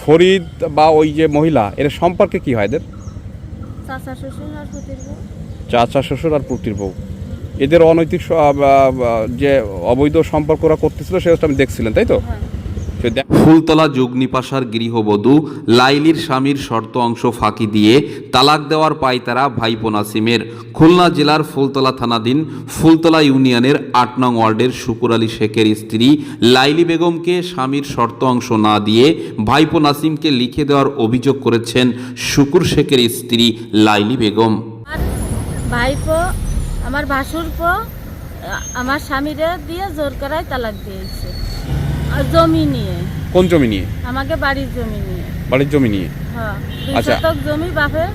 ফরিদ বা ওই যে মহিলা এর সম্পর্কে কি হয় এদের? চাচা শ্বশুর আর পুতির বউ। চাচা শ্বশুর আর পুতির বউ। এদের অনৈতিক যে অবৈধ সম্পর্ক ওরা করতেছিল সেটা আপনি দেখছিলেন, তাই তো? হ্যাঁ। ফুলতলা যুগনিপাশার গৃহবধূ লাইলির স্বামীর শর্ত অংশ ফাঁকি দিয়ে তালাক দেওয়ার পায়তারা ভাইপো নাসিমের। খুলনা জেলার ফুলতলা থানাধীন ফুলতলা ইউনিয়নের ৮ নং ওয়ার্ডের শুকুর আলী শেখের স্ত্রী লাইলি বেগমকে স্বামীর শর্ত অংশ না দিয়ে ভাইপো নাসিমকে লিখে দেওয়ার অভিযোগ করেছেন শুকুর শেখের স্ত্রী লাইলি বেগম। ভাইপো আমার ভাসুরপো আমার স্বামীরে দিয়ে জোর করায় তালাক দিয়েছে। আর জমি নিয়ে। কোন জমি নিয়ে? আমাকে বাড়ির জমি নিয়ে। বাড়ির জমি নিয়ে? হ্যাঁ, 2 আচ্ছা। শতক জমি বাপের।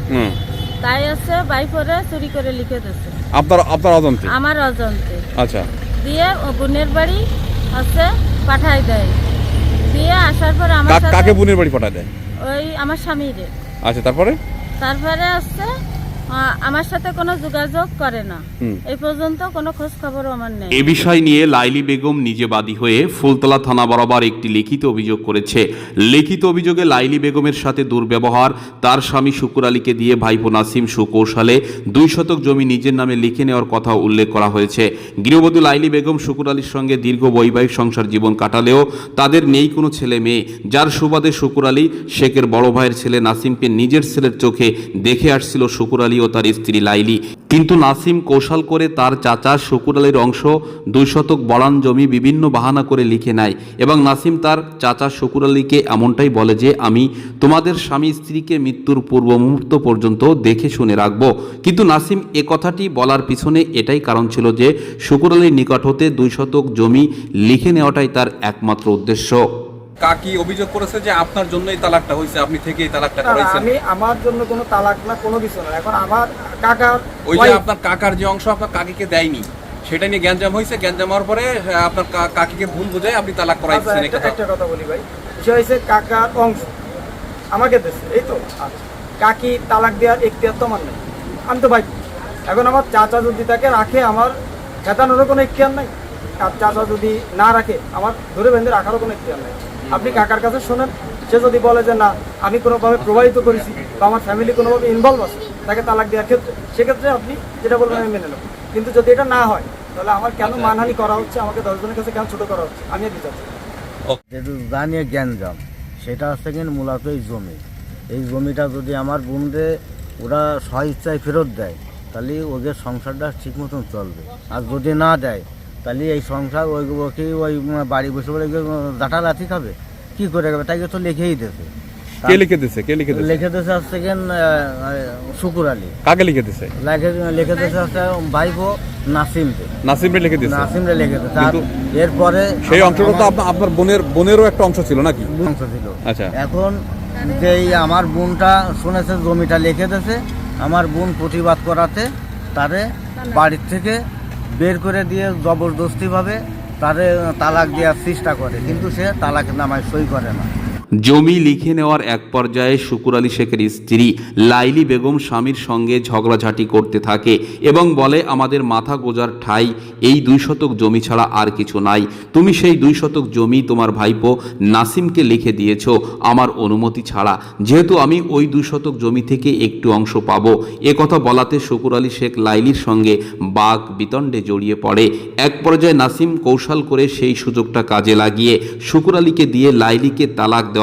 তাই আছে ভাইপোরে চুরি করে লিখে দিয়েছে। আপনার অজান্তে? আমার অজান্তে। আচ্ছা। দিয়ে ও বোনের বাড়ি আছে পাঠায় দেয়। দিয়ে আসার পর আমার সাথে কাকে বোনের বাড়ি পাঠায় দেয়? ওই আমার স্বামীরে। আচ্ছা, তারপরে আসছে আমার সাথে কোনো যোগাযোগ করে না। এই পর্যন্ত কোনো খোঁজ খবরও আমার নেই। এ বিষয় নিয়ে লাইলি বেগম নিজে বাদী হয়ে ফুলতলা থানা বরাবর একটি লিখিত অভিযোগ করেছে। লিখিত অভিযোগে লাইলি বেগমের সাথে দুর্ব্যবহার, তার স্বামী শুকুর আলীকে দিয়ে ভাইপো নাসিম সুকৌশলে 2 শতক জমি নিজের নামে লিখে নেওয়ার কথা উল্লেখ করা হয়েছে। গৃহবধূ লাইলি বেগম শুকুর আলীর সঙ্গে দীর্ঘ বৈবাহিক সংসার জীবন কাটালেও তাদের নেই কোনো ছেলে মেয়ে, যার সুবাদে শুকুর আলী শেখের বড় ভাইয়ের ছেলে নাসিমকে নিজের ছেলের চোখে দেখে আসছিল শুকুর আলী ও তার স্ত্রী লাইলি। কিন্তু নাসিম কৌশল করে তার চাচা শুকুর আলীর অংশ 2 শতক বড়ান জমি বিভিন্ন বাহানা করে লিখে নেয় এবং নাসিম তার চাচা শুকুর আলীকে এমনটাই বলে যে আমি তোমাদের স্বামী স্ত্রীকে মৃত্যুর পূর্ব মুহূর্ত পর্যন্ত দেখে শুনে রাখবো। কিন্তু নাসিম এ কথাটি বলার পিছনে এটাই কারণ ছিল যে শুকুর আলীর নিকট হতে 2 শতক জমি লিখে নেওয়াটাই তার একমাত্র উদ্দেশ্য। কাকি অভিযোগ করেছে যে আপনার জন্যই তালাকটা হয়েছে, আপনি থেকেই তালাকটা করাইছেন। আমি আমার জন্য কোনো তালাক না, কোনো কিছু না। এখন আমার কাকার ওই যে আপনার কাকার যে অংশ আপনার কাকিকে দেয়নি সেটা নিয়ে গ্যাঞ্জাম হয়েছে। গ্যাঞ্জাম হওয়ার পরে আপনার কাকিকে ভুল বুঝায় আপনি তালাক করাইছেন। একটা কথা বলি ভাই, বিষয় হয়েছে কাকার অংশ আমাকে দিচ্ছে, এই তো। কাকি তালাক দেওয়ার এখতিয়ার তো আমার নেই, আমি তো ভাই। এখন আমার চাচা যদি তাকে রাখে আমার খেতানোরও কোনো এখতিয়ার নাই, আর চাচা যদি না রাখে আমার ধরে বেঁধে রাখারও কোনো এখতিয়ার নাই। আপনি কাকার কাছে শোনেন, সে যদি বলে যে না আমি কোনোভাবে প্রভাবিত করেছি বা আমার ফ্যামিলি কোনোভাবে ইনভলভ আছে তাকে তালাক দেওয়ার ক্ষেত্রে, সেক্ষেত্রে আপনি যেটা বলবেন আমি মেনে নেব। কিন্তু যদি এটা না হয় তাহলে আমার কেন মানহানি করা হচ্ছে, আমাকে 10 জনের কাছে কেন ছোট করা হচ্ছে, আমি আর বিচার চাই। যেহেতু জানিয়ে গ্যাঞ্জাম, সেটা হচ্ছে কিন্তু মূলত এই জমিটা যদি আমার বোনরে ওরা স্ব ইচ্ছায় ফেরত দেয় তাহলে ওদের সংসারটা ঠিক মতন চলবে। আর যদি না দেয় তাহলে এই সংসার ওকে ওই বাড়ি বসে বলে জাটালাথি খাবে, কি করে খাবে? তাকে তো লিখেই দিয়েছে। কে লিখে দিয়েছে? লিখে দিয়েছে হচ্ছে শুকুর আলী। কাকে লিখে দিয়েছে? লিখে দিয়েছে হচ্ছে ভাইপো নাসিমরে লিখে দিয়েছে। নাসিমরে লিখে দিয়েছে। তার এরপরে সেই অংশটা তো আপনার বোনেরও একটা অংশ ছিল নাকি? অংশ ছিল। আচ্ছা। এখন যেই আমার বোনটা শুনেছে জমিটা লিখে দিয়েছে, আমার বোন প্রতিবাদ করাতে তারে বাড়ির থেকে বের করে দিয়ে জবরদস্তিভাবে তারে তালাক দেওয়ার চেষ্টা করে, কিন্তু সে তালাক নামায় সই করে না। জমি লিখে নেওয়ার এক পর্যায়ে শুকুর আলী শেখের স্ত্রী লাইলি বেগম স্বামীর সঙ্গে ঝগড়াঝাটি করতে থাকে এবং বলে আমাদের মাথা গোজার ঠাই এই 2 শতক জমি ছাড়া আর কিছু নাই। তুমি সেই 2 শতক জমি তোমার ভাইপো নাসিমকে লিখে দিয়েছ আমার অনুমতি ছাড়া, যেহেতু আমি ওই 2 শতক জমি থেকে একটু অংশ পাবো। এ কথা বলাতে শুকুর আলী শেখ লাইলির সঙ্গে বাক বিতণ্ডে জড়িয়ে পড়ে। এক পর্যায়ে নাসিম কৌশল করে সেই সুযোগটা কাজে লাগিয়ে শুকুর আলীকে দিয়ে লাইলিকে তালাক দেওয়ার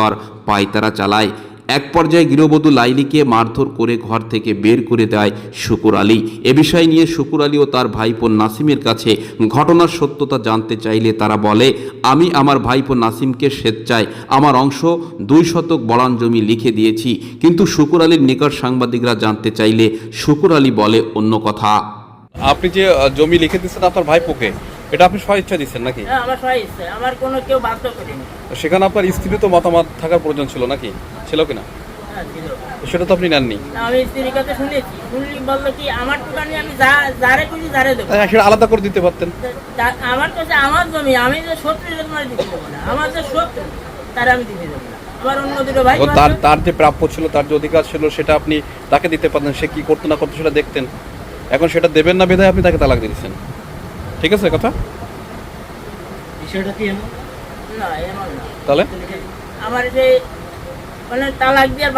পায়তারা চালায়। এক পর্যায়ে গৃহবধূ লাইলিকে মারধর করে ঘর থেকে বের করে দেয় শুকুর আলী। এ বিষয় নিয়ে শুকুর আলী ও তার ভাইপো নাসিমের কাছে ঘটনার সত্যতা জানতে চাইলে তারা বলে আমি আমার ভাইপো নাসিমকে স্বেচ্ছায় আমার অংশ 2 শতক বড়ান জমি লিখে দিয়েছি। কিন্তু শুকুর আলীর নিকট সাংবাদিকরা জানতে চাইলে শুকুর আলী বলে অন্য কথা। আপনি যে জমি লিখে দিচ্ছেন আপনার ভাইপোকে, এটা আপনি স্ব ইচ্ছা দিচ্ছেন নাকি? হ্যাঁ, আমার সবাই ইচ্ছে, আমার কোনো কেউ বাধ্য করেনি। সেখানে আপনার স্ত্রী তো মতামত থাকার প্রয়োজন ছিল নাকি? ছিল কিনা? হ্যাঁ, ছিল। সেটা তো আপনি নেননি। আমি স্ত্রীর কাছে শুনেছি, বললো কি আমার দোকানে আমি যারে খুঁজি যারে দেবো। সেটা আলাদা করে দিতে পারতেন। আমার কাছে আমার জমি, আমি যে শত্রু মানে দিতে দেবো না, আমার যে শত্রু তারা আমি দিতে দেবো না। আমার অন্য 2 ভাই তার যে প্রাপ্য ছিল, তার যে অধিকার ছিল সেটা আপনি তাকে দিতে পারতেন। সে কি করতো না করতো সেটা দেখতেন। এখন সেটা দেবেন না বিধায় আপনি তাকে তালাক দিয়েছেন। ঠিক আছে কথা? বিষয়টা কি এমন না, এমন না। তাহলে আমার যে মানে তালাক দিয়ে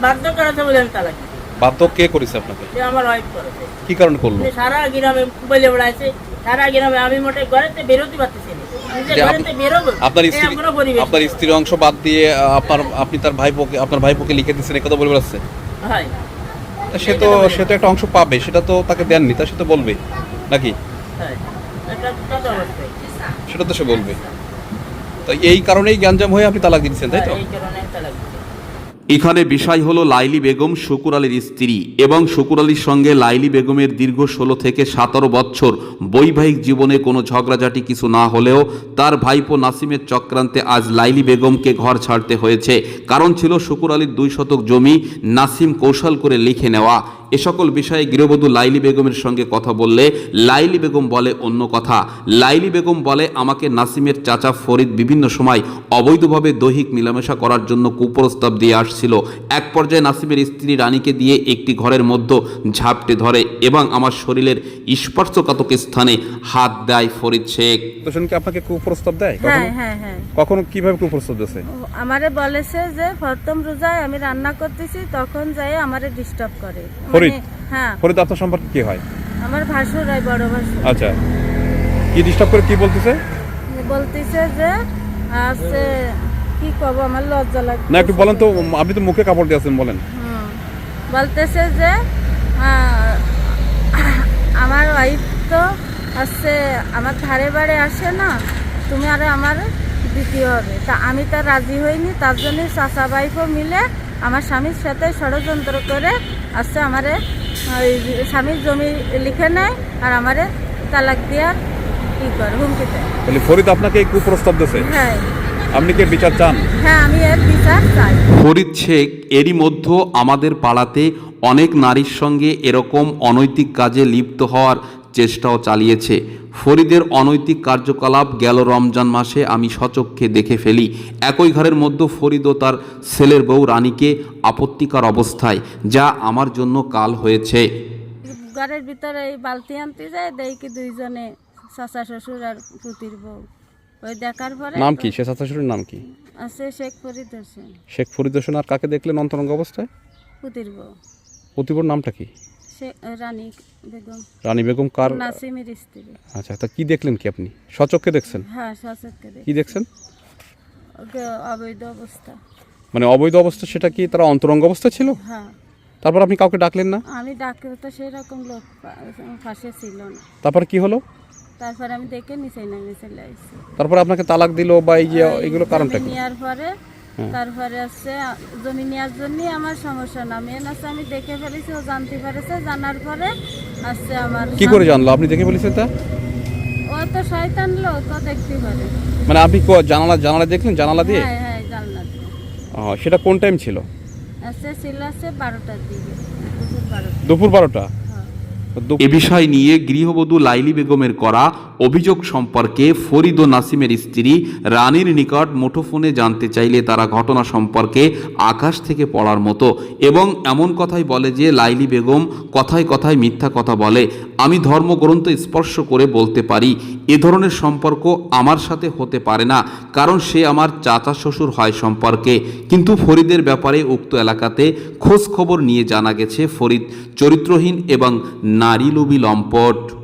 বাধ্য করেছে বলে আমি তালাক দিই। বাধ্য কে করেছে আপনাকে? যে আমার ওয়াইফ করেছে। কি কারণে করলো? মানে সারা গ্রামে বলে বেড়াইছে, সারা গ্রামে আমি মোটে ঘরেতে বেরোতে পারতেছি না। আমি যে যে ঘরেতে বেরোবো আপনার এই স্ত্রী, কোনো পরিবেশ আপনার নেই। স্ত্রীর অংশ বাদ দিয়ে আপনি আপনার ভাইপোকে লিখে দিচ্ছেন, এই কথা বলে বেড়াচ্ছে। হয় সে তো একটা অংশ পাবে, সেটা তো তাকে দেননি, তা সে তো বলবে নাকি? হয় এটা কত অবস্থায় সেটা তো সে বলবে। তো এই কারণেই গ্যাঞ্জাম হয়ে আপনি তালাক দিচ্ছেন, তাই তো? এই কারণে আমি তালাক দিই। এখানে বিষয় হলো লাইলি বেগম শুকুর আলীর স্ত্রী এবং শুকুর আলীর সঙ্গে লাইলি বেগমের দীর্ঘ 16 থেকে 17 বছর বৈবাহিক জীবনে কোনো ঝগড়াঝাটি কিছু না হলেও তার ভাইপো নাসিমের চক্রান্তে আজ লাইলি বেগমকে ঘর ছাড়তে হয়েছে। কারণ ছিল শুকুর আলীর 2 শতক জমি নাসিম কৌশল করে লিখে নেওয়া। এ সকল বিষয়ে গৃহবধূ লাইলি বেগমের সঙ্গে কথা বললে লাইলি বেগম বলে অন্য কথা। লাইলি বেগম বলে, আমাকে নাসিমের চাচা ফরিদ বিভিন্ন সময় অবৈধভাবে দৈহিক মেলামেশা করার জন্য কুপ্রস্তাব দিয়ে আসছিল। এক পর্যায়ে নাসিমের স্ত্রী রানীকে দিয়ে একটি ঘরের মধ্যে ঝাপটে ধরে এবং আমার শরীরের স্পর্শকাতক স্থানে হাত দেয় ফরিদ শেখ। দোষণ কি আপনাকে কুপ্রস্তাব দেয়? হ্যাঁ হ্যাঁ হ্যাঁ, কখনো কিভাবে কুপ্রস্তাব দিয়েছে? আমারে বলেছে যে প্রথম রোজায় আমি রান্না করতেছি, তখন যাই আমারে ডিস্টার্ব করে। ফরিদ? হ্যাঁ, ফরিদ আপনার সম্পর্কে কি হয়? আমার ভাসুর হয়, বড় ভাসুর। আচ্ছা, কি ডিস্টার্ব করে, কি বলতেছে? বলতেছে যে আছে, কি কব, আমার লজ্জা লাগছে। না একটু বলেন তো, আপনি তো মুখে কাপড় দিয়ে আছেন, বলেন। বলতেছে যে আমার ওয়াইফ তো আছে আমার ধারে বাড়ে আসে না, তুমি আরে আমার দ্বিতীয় হবে। তা আমি তো রাজি হইনি, তার জন্য চাচা ভাইপো মিলে আমার স্বামীর সাথে ষড়যন্ত্র করে আসছে, আমারে ওই স্বামীর জমি লিখে নেয় আর আমারে তালাক দেওয়ার কি করে হুমকি দেয়। তাহলে ফরিদ আপনাকে এই কুপ্রস্তাব দিয়েছে? হ্যাঁ আপনি কি বিচার চান? হ্যাঁ, আমি এর বিচার চাই। ফরিদ শেখ এরই মধ্যে আমাদের পাড়াতে অনেক নারীর সঙ্গে এরকম অনৈতিক কাজে লিপ্ত হওয়ার চেষ্টাও চালিয়েছে। ফরিদের অনৈতিক কার্যকলাপ গেল রমজান মাসে আমি সচক্ষে দেখে ফেলি। একই ঘরের মধ্যে ফরিদ ও তার ছেলের বউ রানীকে আপত্তিকর অবস্থায়, যা আমার জন্য কাল হয়েছে। ঘরের ভিতরে এই বালতি আনতে যায়, দেখি দুইজনে চাচা শ্বশুর আর পুতির বউ। ওই দেখার পরে নাম কি সে চাচা শ্বশুরের নাম কি? আছে শেখ ফরিদ হোসেন। শেখ ফরিদ হোসেন। আর কাকে দেখলেন অন্তরঙ্গ অবস্থায়? পুতির বউ প্রতিবর নামটা কি? রানী বেগম। রানী বেগম কার? নাসিমের স্ত্রী। আচ্ছা, তা কি দেখলেন কি আপনি? সচক্ষে দেখছেন? হ্যাঁ, সচক্ষে দেখি। কি দেখছেন? ওকে অবৈধ অবস্থা। মানে অবৈধ অবস্থা, সেটা কি তারা অন্তরঙ্গ অবস্থা ছিল? হ্যাঁ। তারপর আপনি কাউকে ডাকলেন না? আমি ডাকে তো সেই রকম লোক পাশে ছিল না। তারপর কি হলো? তারপর আমি দেখে নিচে নেমে চলে আসছি। তারপর আপনাকে তালাক দিল বা এই যে এগুলো কারণটা কি? নেওয়ার পরে তারপরে আছে জমি নেওয়ার জন্য আমার সমস্যা না, মেন আছে আমি দেখে ফেলেছি, ও জানতে পেরেছে। জানার পরে আছে আমার কি করে জানলো? আপনি দেখে বলেছেন তা? ও তো শয়তান লোক, ও দেখতে পারে। মানে আপনি জানালা দেখলেন? জানালা দিয়ে? হ্যাঁ হ্যাঁ, জানলা দিয়ে। সেটা কোন টাইম ছিল? ছিল 12টার দিকে, দুপুর 12টা। দুপুর 12টা? এ বিষয় নিয়ে গৃহবধূ লাইলি বেগমের করা অভিযোগ সম্পর্কে ফরিদ ও নাসিমের স্ত্রী রানীর নিকট মুঠোফোনে জানতে চাইলে তারা ঘটনা সম্পর্কে আকাশ থেকে পড়ার মতো এবং এমন কথাই বলে যে লাইলি বেগম কথায় কথায় মিথ্যা কথা বলে। আমি ধর্মগ্রন্থ স্পর্শ করে বলতে পারি এ ধরনের সম্পর্ক আমার সাথে হতে পারে না, কারণ সে আমার চাচা শ্বশুর হয় সম্পর্কে। কিন্তু ফরিদের ব্যাপারে উক্ত এলাকাতে খোঁজ খবর নিয়ে জানা গেছে ফরিদ চরিত্রহীন এবং নারী লোভী লম্পট।